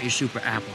your super apple.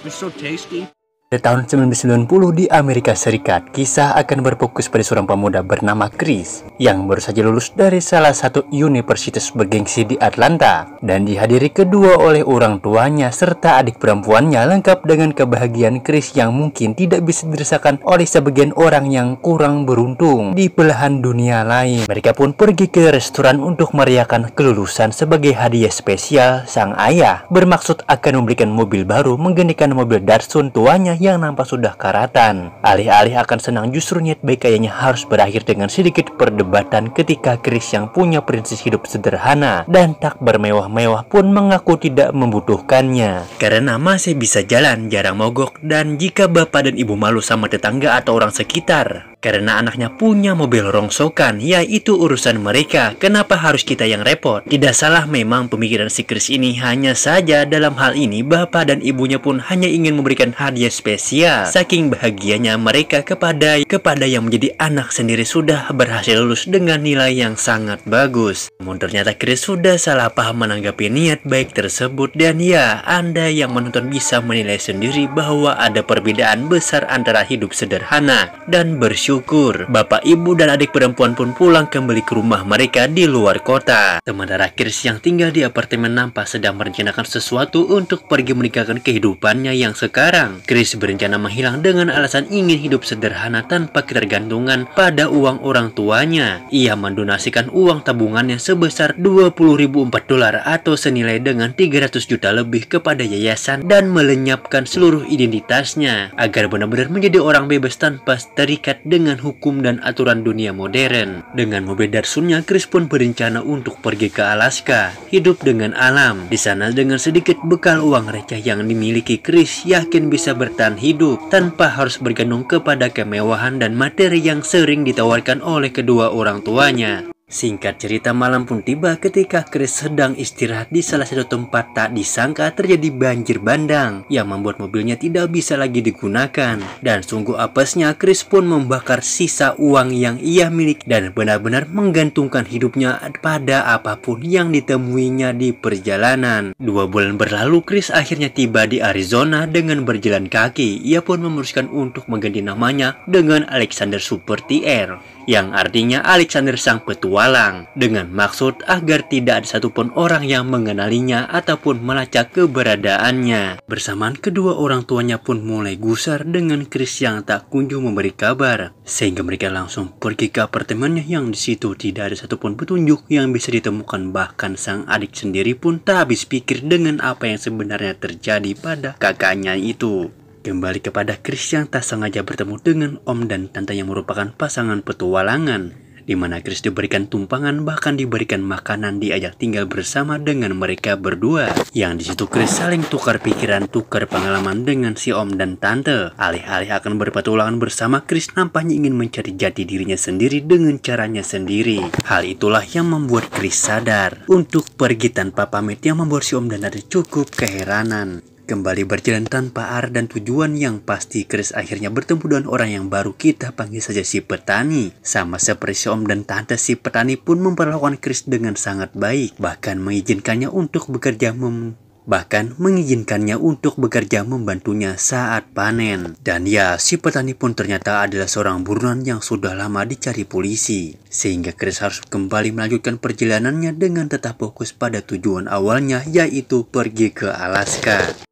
It's so tasty. Pada tahun 1990 di Amerika Serikat, kisah akan berfokus pada seorang pemuda bernama Chris yang baru saja lulus dari salah satu universitas bergengsi di Atlanta dan dihadiri kedua oleh orang tuanya serta adik perempuannya, lengkap dengan kebahagiaan Chris yang mungkin tidak bisa dirasakan oleh sebagian orang yang kurang beruntung di belahan dunia lain. Mereka pun pergi ke restoran untuk merayakan kelulusan sebagai hadiah spesial. Sang ayah bermaksud akan memberikan mobil baru menggantikan mobil Datsun tuanya yang nampak sudah karatan. Alih-alih akan senang, justru niat baik ayahnya harus berakhir dengan sedikit perdebatan ketika Chris yang punya prinsip hidup sederhana dan tak bermewah-mewah pun mengaku tidak membutuhkannya karena masih bisa jalan, jarang mogok, dan jika bapak dan ibu malu sama tetangga atau orang sekitar karena anaknya punya mobil rongsokan, ya itu urusan mereka. Kenapa harus kita yang repot? Tidak salah memang pemikiran si Chris ini, hanya saja dalam hal ini bapak dan ibunya pun hanya ingin memberikan hadiah spesial. Saking bahagianya mereka kepada yang menjadi anak sendiri sudah berhasil lulus dengan nilai yang sangat bagus. Namun ternyata Chris sudah salah paham menanggapi niat baik tersebut, dan ya, Anda yang menonton bisa menilai sendiri bahwa ada perbedaan besar antara hidup sederhana dan bersyukur. Bapak, ibu, dan adik perempuan pun pulang kembali ke rumah mereka di luar kota. Sementara Chris yang tinggal di apartemen nampak sedang merencanakan sesuatu untuk pergi meninggalkan kehidupannya yang sekarang. Chris berencana menghilang dengan alasan ingin hidup sederhana tanpa ketergantungan pada uang orang tuanya. Ia mendonasikan uang tabungannya sebesar $20.004 atau senilai dengan 300 juta lebih kepada yayasan dan melenyapkan seluruh identitasnya agar benar-benar menjadi orang bebas tanpa terikat dengan hukum dan aturan dunia modern. Dengan mobil Datsunnya, Chris pun berencana untuk pergi ke Alaska, hidup dengan alam. Di sana dengan sedikit bekal uang receh yang dimiliki, Chris yakin bisa bertahan hidup tanpa harus bergantung kepada kemewahan dan materi yang sering ditawarkan oleh kedua orang tuanya. Singkat cerita, malam pun tiba ketika Chris sedang istirahat di salah satu tempat. Tak disangka terjadi banjir bandang yang membuat mobilnya tidak bisa lagi digunakan. Dan sungguh apesnya, Chris pun membakar sisa uang yang ia miliki dan benar-benar menggantungkan hidupnya pada apapun yang ditemuinya di perjalanan. 2 bulan berlalu, Chris akhirnya tiba di Arizona dengan berjalan kaki. Ia pun memutuskan untuk mengganti namanya dengan Alexander Super TR, yang artinya Alexander Sang Petualang, dengan maksud agar tidak ada satupun orang yang mengenalinya ataupun melacak keberadaannya. Bersamaan kedua orang tuanya pun mulai gusar dengan Chris yang tak kunjung memberi kabar, sehingga mereka langsung pergi ke apartemennya yang di situ tidak ada satupun petunjuk yang bisa ditemukan. Bahkan sang adik sendiri pun tak habis pikir dengan apa yang sebenarnya terjadi pada kakaknya itu. Kembali kepada Chris yang tak sengaja bertemu dengan om dan tante yang merupakan pasangan petualangan, di mana Chris diberikan tumpangan, bahkan diberikan makanan, diajak tinggal bersama dengan mereka berdua. Yang di situ Chris saling tukar pikiran, tukar pengalaman dengan si om dan tante. Alih-alih akan berpetualangan bersama, Chris nampaknya ingin mencari jati dirinya sendiri dengan caranya sendiri. Hal itulah yang membuat Chris sadar untuk pergi tanpa pamit, yang membuat si om dan tante cukup keheranan. Kembali berjalan tanpa arah dan tujuan yang pasti, Chris akhirnya bertemu dengan orang yang baru, kita panggil saja si petani. Sama seperti si om dan tante, si petani pun memperlakukan Chris dengan sangat baik, bahkan mengizinkannya untuk bekerja membantunya saat panen. Dan ya, si petani pun ternyata adalah seorang buronan yang sudah lama dicari polisi, sehingga Chris harus kembali melanjutkan perjalanannya dengan tetap fokus pada tujuan awalnya, yaitu pergi ke Alaska.